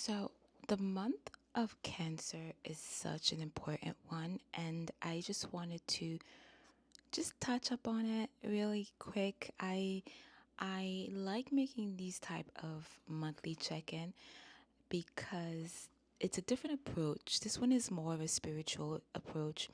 So, the month of Cancer is such an important one, and I just wanted to just touch up on it really quick. I like making these type of monthly check-in because it's a different approach. This one is more of a spiritual approach.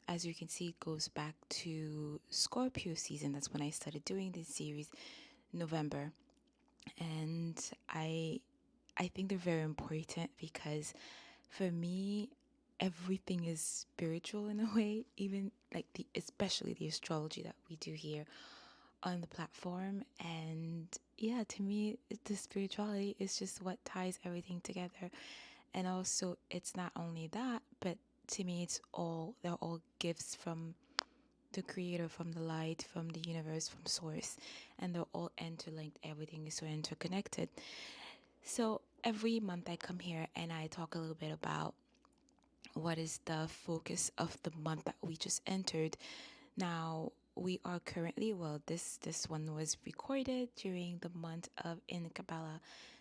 As you can see, it goes back to Scorpio season. That's when I started doing this series, November. And I think they're very important because for me, everything is spiritual in a way, even like especially the astrology that we do here on the platform. And yeah, to me, the spirituality is just what ties everything together. And also, it's not only that, but to me, they're all gifts from the creator, from the light, from the universe, from source, and they're all interlinked. Everything is so interconnected. So every month I come here and I talk a little bit about what is the focus of the month that we just entered. Now we are currently, this one was recorded during the month of, in Kabbalah,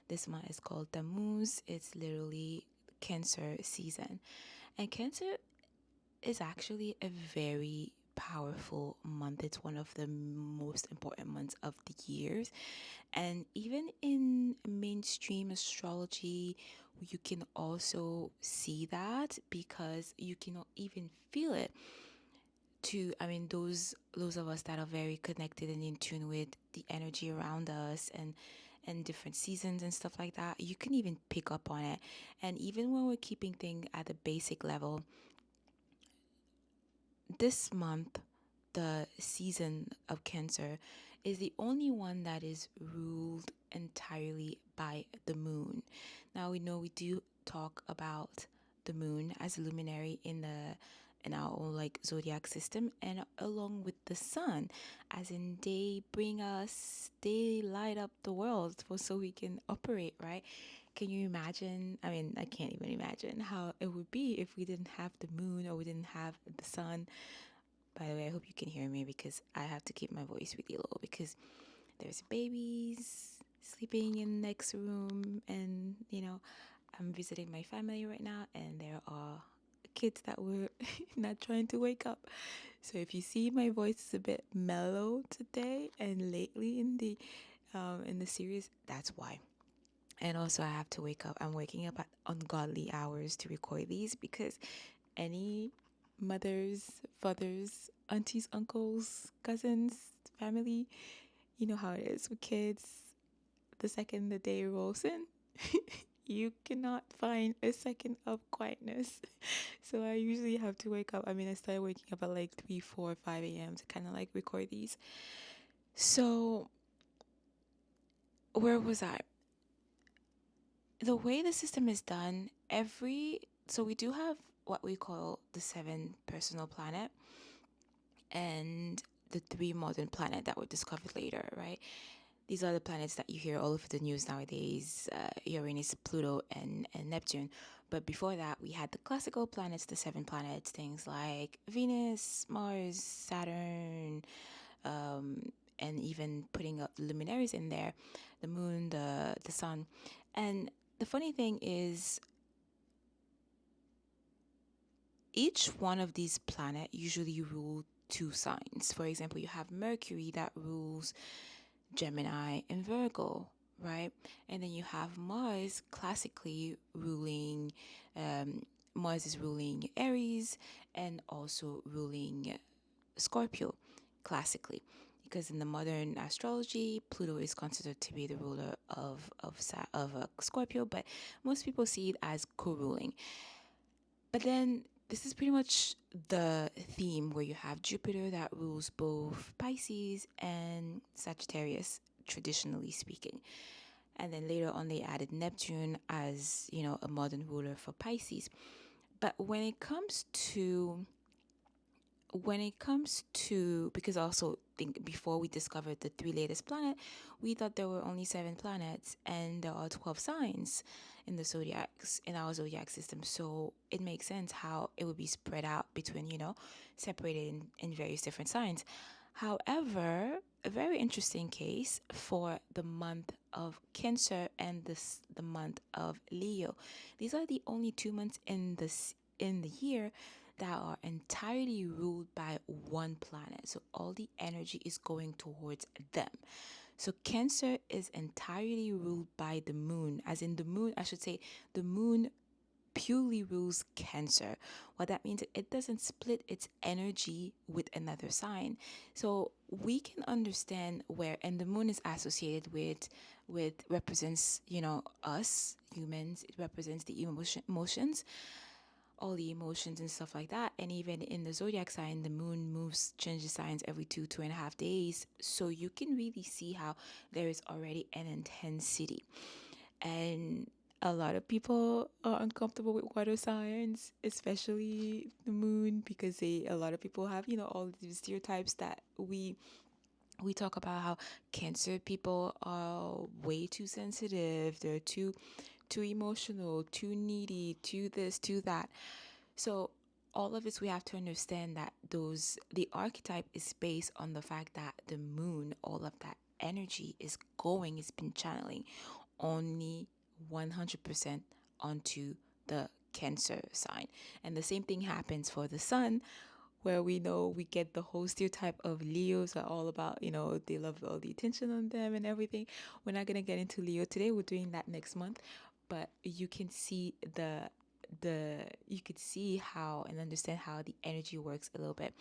this month is called Tammuz. It's literally Cancer season, and Cancer is actually a very powerful month. It's one of the most important months of the years. And even in mainstream astrology, you can also see that because you can even feel it to, I mean, those of us that are very connected and in tune with the energy around us and different seasons and stuff like that, you can even pick up on it. And even when we're keeping things at a basic level, this month, the season of Cancer is the only one that is ruled entirely by the moon. Now we know we do talk about the moon as a luminary in our own like zodiac system, and along with the sun, as in they light up the world for so we can operate, right? Can you imagine? I mean, I can't even imagine how it would be if we didn't have the moon or we didn't have the sun. By the way, I hope you can hear me because I have to keep my voice really low because there's babies sleeping in the next room, and I'm visiting my family right now, and there are kids that were not trying to wake up. So if you see my voice is a bit mellow today and lately in the series, that's why. And also, I have to wake up. I'm waking up at ungodly hours to record these because any mothers, fathers, aunties, uncles, cousins, family, you know how it is with kids. The second the day rolls in, you cannot find a second of quietness. So I usually have to wake up. I mean, I started waking up at like 3, 4, 5 a.m. to kind of like record these. So, where was I? The way the system is done, so we do have what we call the 7 personal planet and the 3 modern planet that were discovered later, right? These are the planets that you hear all over the news nowadays, Uranus, Pluto, and Neptune. But before that, we had the classical planets, the 7 planets, things like Venus, Mars, Saturn, and even putting up luminaries in there, the moon, the sun. And the funny thing is, each one of these planets usually rule 2 signs. For example, you have Mercury that rules Gemini and Virgo, right? And then you have Mars classically ruling, Mars is ruling Aries and also ruling Scorpio classically. Because in the modern astrology, Pluto is considered to be the ruler of Scorpio, but most people see it as co-ruling. But then this is pretty much the theme where you have Jupiter that rules both Pisces and Sagittarius, traditionally speaking. And then later on, they added Neptune as, a modern ruler for Pisces. But because also think before we discovered the 3 latest planet, we thought there were only 7 planets and there are 12 signs in our zodiac system. So it makes sense how it would be spread out between, separated in various different signs. However, a very interesting case for the month of Cancer and the month of Leo. These are the only 2 months in the year that are entirely ruled by one planet. So all the energy is going towards them. So Cancer is entirely ruled by the moon, as in the moon, I should say, the moon purely rules Cancer. What that means, it doesn't split its energy with another sign. So we can understand where, and the moon is associated with represents, us humans. It represents the emotions, all the emotions and stuff like that. And even in the zodiac sign, the moon moves, changes signs every 2.5 days. So you can really see how there is already an intensity. And a lot of people are uncomfortable with water signs, especially the moon, because a lot of people have, all these stereotypes that we talk about how Cancer people are way too sensitive, they're too emotional, too needy, too this, too that. So all of this, we have to understand that the archetype is based on the fact that the moon, all of that energy it's been channeling only 100% onto the Cancer sign. And the same thing happens for the sun, where we know we get the whole stereotype of Leos are all about, they love all the attention on them and everything. We're not going to get into Leo today. We're doing that next month. But you can see you could see how and understand how the energy works a little bit.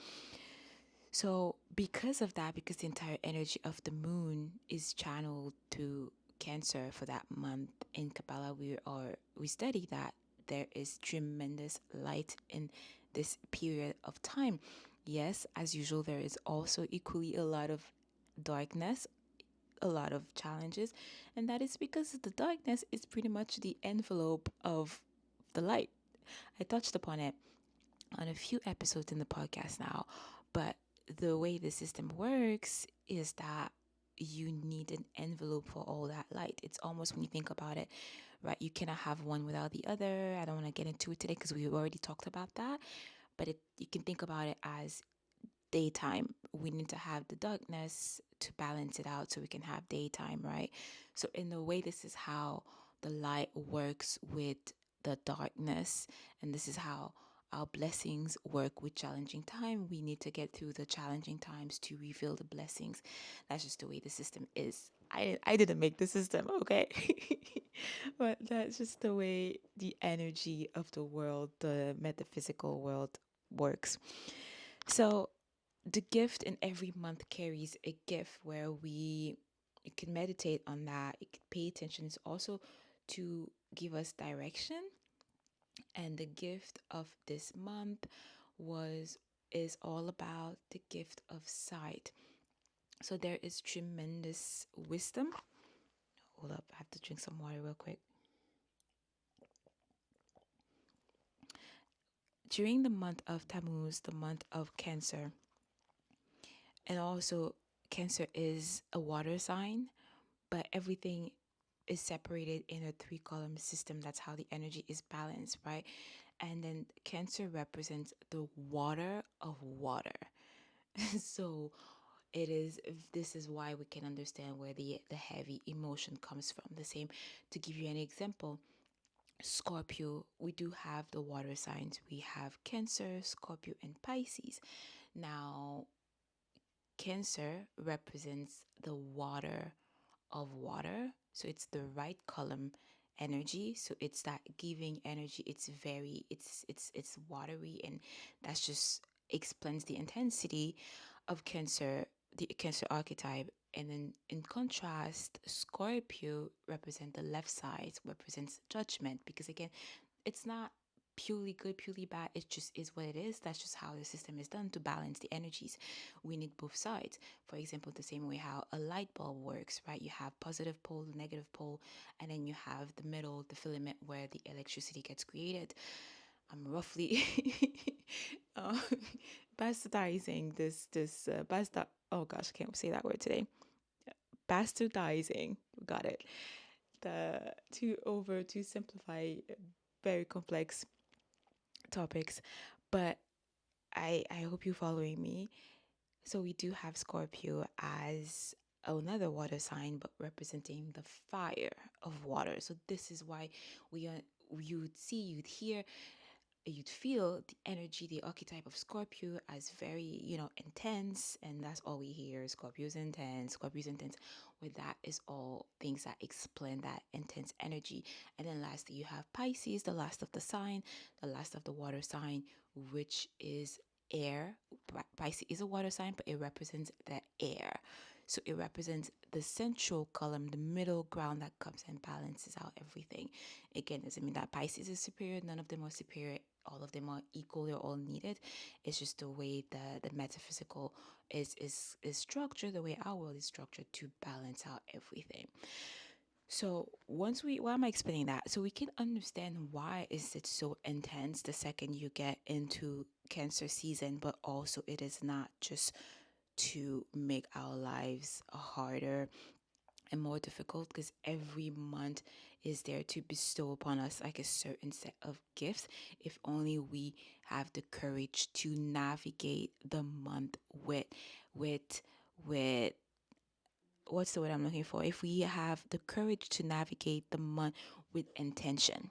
So because of that, because the entire energy of the moon is channeled to Cancer for that month in Kabbalah, we study that there is tremendous light in this period of time. Yes, as usual, there is also equally a lot of darkness, a lot of challenges, and that is because the darkness is pretty much the envelope of the light. I touched upon it on a few episodes in the podcast now, but the way the system works is that you need an envelope for all that light. It's almost, when you think about it, right? You cannot have one without the other. I don't want to get into it today because we've already talked about that, but you can think about it as daytime. We need to have the darkness to balance it out so we can have daytime, right? So in the way, this is how the light works with the darkness, and this is how our blessings work with challenging time. We need to get through the challenging times to reveal the blessings. That's just the way the system is. I didn't make the system, okay? But that's just the way the energy of the world, the metaphysical world, works. So the gift in every month carries a gift where you can meditate on that, you can pay attention. It's also to give us direction. And the gift of this month was is all about the gift of sight. So there is tremendous wisdom. Hold up, I have to drink some water real quick. During the month of Tammuz, the month of Cancer, and also Cancer is a water sign, but everything is separated in a 3-column system. That's how the energy is balanced, right? And then Cancer represents the water of water. So this is why we can understand where the heavy emotion comes from. The same, to give you an example, Scorpio, we do have the water signs. We have Cancer, Scorpio, and Pisces. Now, Cancer represents the water of water. So it's the right column energy. So it's that giving energy. It's watery, and that's just explains the intensity of Cancer, the Cancer archetype. And then in contrast, Scorpio represent the left side, represents judgment, because again, it's not purely good, purely bad. It just is what it is. That's just how the system is done to balance the energies. We need both sides. For example, the same way how a light bulb works, right? You have positive pole, negative pole, and then you have the middle, the filament where the electricity gets created. I'm roughly uh, bastardizing oh gosh, I can't say that word today. Bastardizing, got it. The to simplify very complex topics, but I hope you're following me. So we do have Scorpio as another water sign, but representing the fire of water. So this is why we are, you'd hear, you'd feel the energy, the archetype of Scorpio as very, intense, and that's all we hear. Scorpio's intense, Scorpio's intense. With that is all things that explain that intense energy. And then lastly, you have Pisces, the last of the sign, the last of the water sign, which is air. Pisces is a water sign, but it represents the air. So it represents the central column, the middle ground that comes and balances out everything. Again, doesn't mean that Pisces is superior. None of them are superior. All of them are equal. They're all needed. It's just the way the metaphysical is structured, the way our world is structured to balance out everything. So why am I explaining that? So we can understand why is it so intense the second you get into Cancer season, but also it is not just to make our lives harder and more difficult, because every month is there to bestow upon us like a certain set of gifts, if only we have the courage to navigate the month with what's the word I'm looking for, if we have the courage to navigate the month with intention.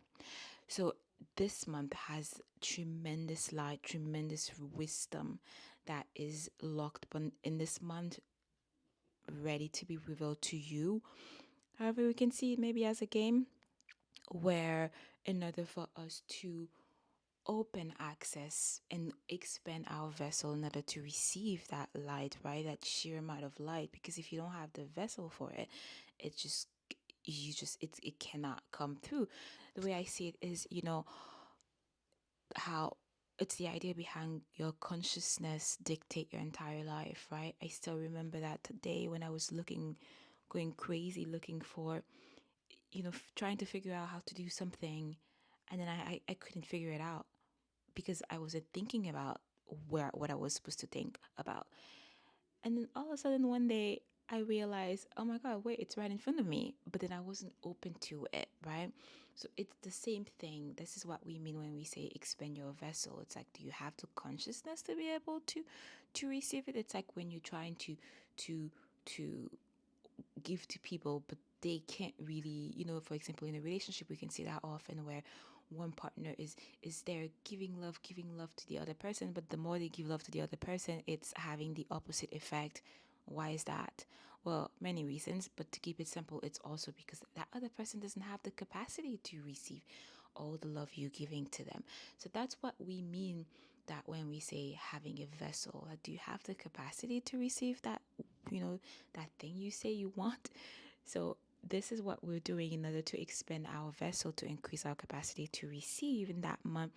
So this month has tremendous light, tremendous wisdom that is locked in this month, ready to be revealed to you. However, we can see it maybe as a game where, in order for us to open access and expand our vessel in order to receive that light, right? That sheer amount of light. Because if you don't have the vessel for it, it just it cannot come through. The way I see it is, how it's the idea behind your consciousness dictate your entire life, right? I still remember that today when I was going crazy looking for, trying to figure out how to do something, and then I couldn't figure it out because I wasn't thinking about what I was supposed to think about. And then all of a sudden one day I realized, oh my God, wait, it's right in front of me. But then I wasn't open to it, right? So it's the same thing. This is what we mean when we say expand your vessel. It's like, do you have the consciousness to be able to receive it? It's like when you're trying to give to people, but they can't really, for example, in a relationship, we can see that often where one partner is there giving love to the other person, but the more they give love to the other person, it's having the opposite effect. Why is that? Well, many reasons, but to keep it simple, it's also because that other person doesn't have the capacity to receive all the love you're giving to them. So that's what we mean, that when we say having a vessel, do you have the capacity to receive that, that thing you say you want? So this is what we're doing in order to expand our vessel, to increase our capacity to receive in that month.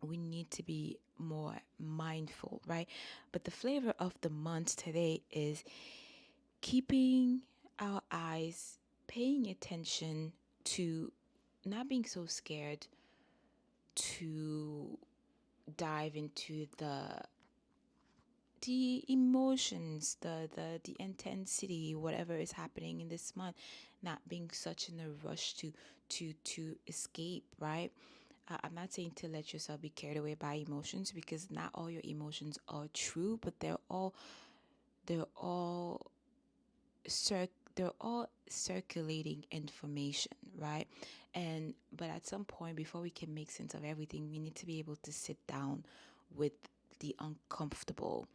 We need to be more mindful, right? But the flavor of the month today is keeping our eyes, paying attention to not being so scared to dive into the emotions, the intensity, whatever is happening in this month, not being such in a rush to escape, right? I'm not saying to let yourself be carried away by emotions, because not all your emotions are true, but they're all they're all circulating information, right? And but at some point, before we can make sense of everything, we need to be able to sit down with the uncomfortable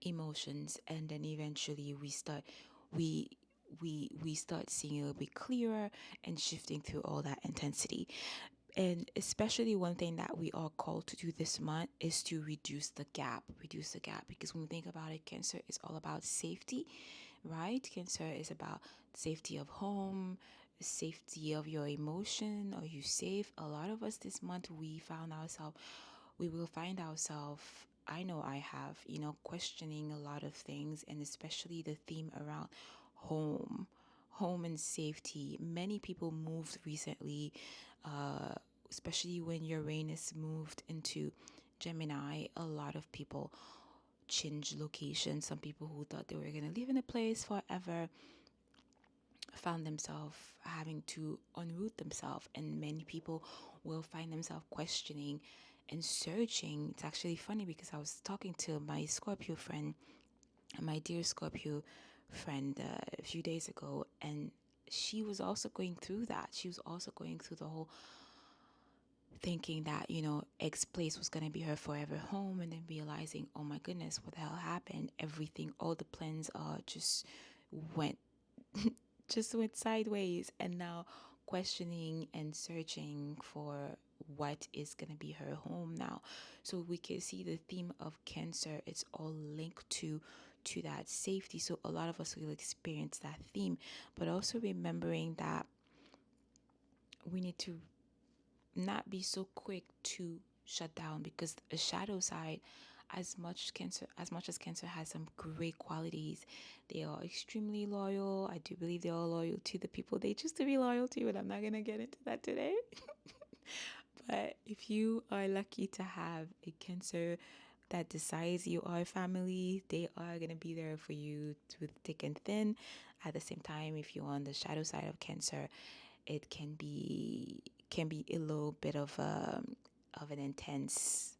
emotions, and then eventually we we start seeing a little bit clearer and shifting through all that intensity. And especially one thing that we are called to do this month is to reduce the gap, because when we think about it, Cancer is all about safety, right? Cancer is about safety of home, safety of your emotion. Are you safe? A lot of us this month, we will find ourselves, I know I have, questioning a lot of things, and especially the theme around home, home and safety. Many people moved recently, especially when Uranus moved into Gemini. A lot of people changed location. Some people who thought they were going to live in a place forever found themselves having to unroot themselves, and many people will find themselves questioning and searching. It's actually funny because I was talking to my Scorpio friend, my dear Scorpio friend a few days ago, and she was also going through that. She was also going through the whole thinking that, X place was going to be her forever home, and then realizing, oh my goodness, what the hell happened? Everything, all the plans went just went sideways, and now questioning and searching for what is going to be her home now. So we can see the theme of Cancer, it's all linked to that safety. So a lot of us will experience that theme, but also remembering that we need to not be so quick to shut down, because a shadow side, as much as Cancer has some great qualities, they are extremely loyal. I do believe they are loyal to the people they choose to be loyal to, but I'm not gonna get into that today. But if you are lucky to have a Cancer that decides you are family, they are gonna be there for you through thick and thin. At the same time, if you're on the shadow side of Cancer, it can be a little bit of an intense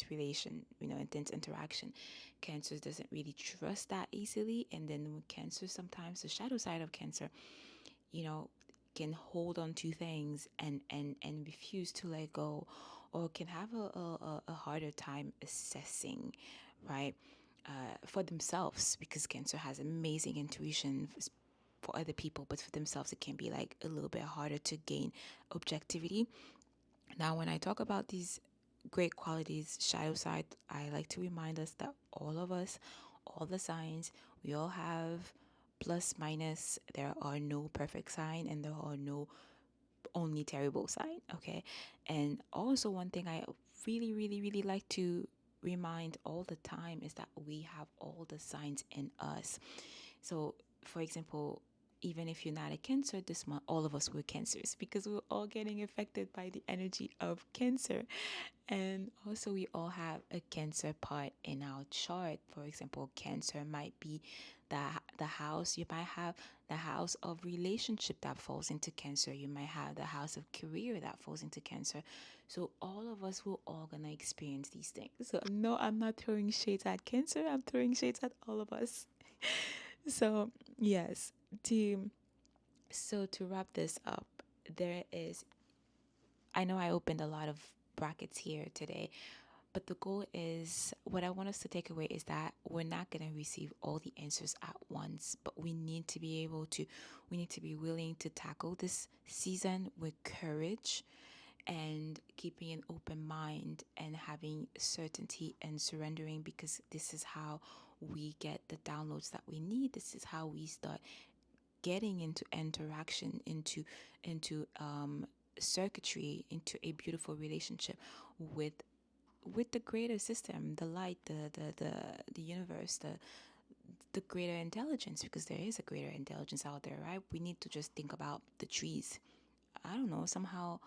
relation, intense interaction. Cancer doesn't really trust that easily, and then with Cancer, sometimes the shadow side of Cancer, you know, can hold on to things and refuse to let go, or can have a harder time assessing, right? For themselves, because Cancer has amazing intuition for other people, but for themselves, it can be like a little bit harder to gain objectivity. Now, when I talk about these great qualities, shadow side, I like to remind us that all of us, all the signs, we all have plus minus. There are no perfect sign, and there are no only terrible sign. Okay. And also, one thing I really, really, really like to remind all the time is that we have all the signs in us. So, for example, even if you're not a Cancer this month, all of us were Cancers, because we're all getting affected by the energy of Cancer. And also, we all have a Cancer part in our chart. For example, Cancer might be the house. You might have the house of relationship that falls into Cancer. You might have the house of career that falls into Cancer. So all of us will all gonna experience these things. So no, I'm not throwing shades at Cancer. I'm throwing shades at all of us. So yes, to to wrap this up, there is. I know I opened a lot of brackets here today, but the goal is, what I want us to take away is that we're not going to receive all the answers at once, but we need to be we need to be willing to tackle this season with courage and keeping an open mind and having certainty and surrendering, because this is how we get the downloads that we need. This is how we start getting into interaction, into circuitry, into a beautiful relationship with the greater system, the light, the universe, the greater intelligence, because there is a greater intelligence out there, right? We need to just think about the trees. I don't know, somehow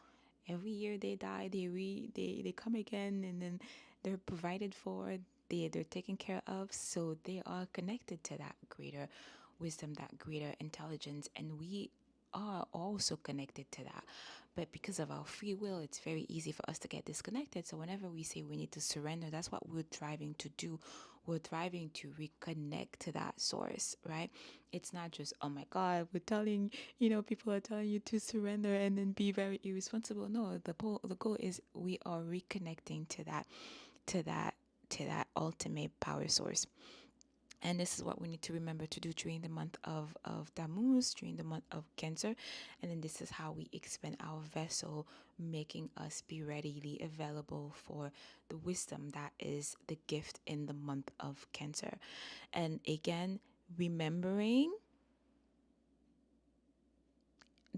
every year they die, they come again, and then they're provided for, they're taken care of, so they are connected to that greater wisdom, that greater intelligence, and we are also connected to that. But because of our free will, it's very easy for us to get disconnected. So whenever we say we need to surrender, that's what we're driving to do. We're driving to reconnect to that source, right? It's not just, oh my God, we're telling, people are telling you to surrender and then be very irresponsible. No, the goal is we are reconnecting to that, to that ultimate power source. And this is what we need to remember to do during the month of Tammuz, during the month of Cancer. And then this is how we expand our vessel, making us be readily available for the wisdom that is the gift in the month of Cancer. And again, remembering,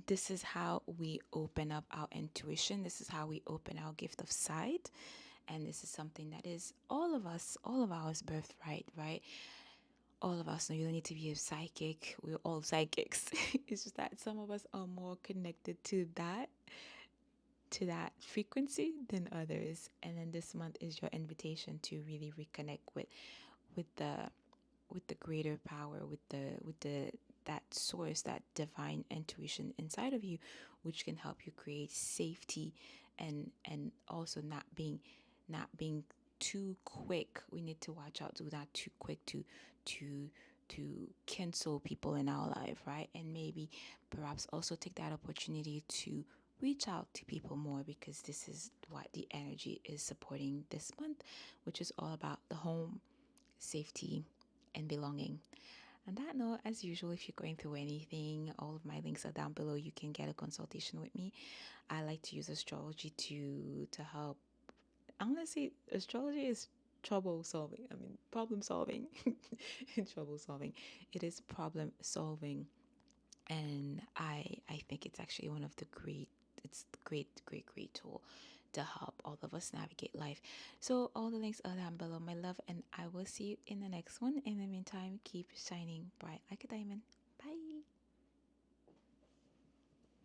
this is how we open up our intuition. This is how we open our gift of sight. And this is something that is all of us, all of ours birthright, right? All of us know you don't need to be a psychic. We're all psychics. It's just that some of us are more connected to that frequency than others. And then this month is your invitation to really reconnect with the with the greater power, with the that source, that divine intuition inside of you, which can help you create safety, and also not being too quick. We need to watch out, do not too quick to to cancel people in our life, right? And maybe perhaps also take that opportunity to reach out to people more, because this is what the energy is supporting this month, which is all about the home, safety, and belonging. On that note, as usual, if you're going through anything, all of my links are down below. You can get a consultation with me. I like to use astrology to help. Honestly, astrology is trouble solving. I mean, problem solving. Trouble solving. It is problem solving, and I think it's actually one of the great. It's the great tool to help all of us navigate life. So all the links are down below, my love, and I will see you in the next one. In the meantime, keep shining bright like a diamond.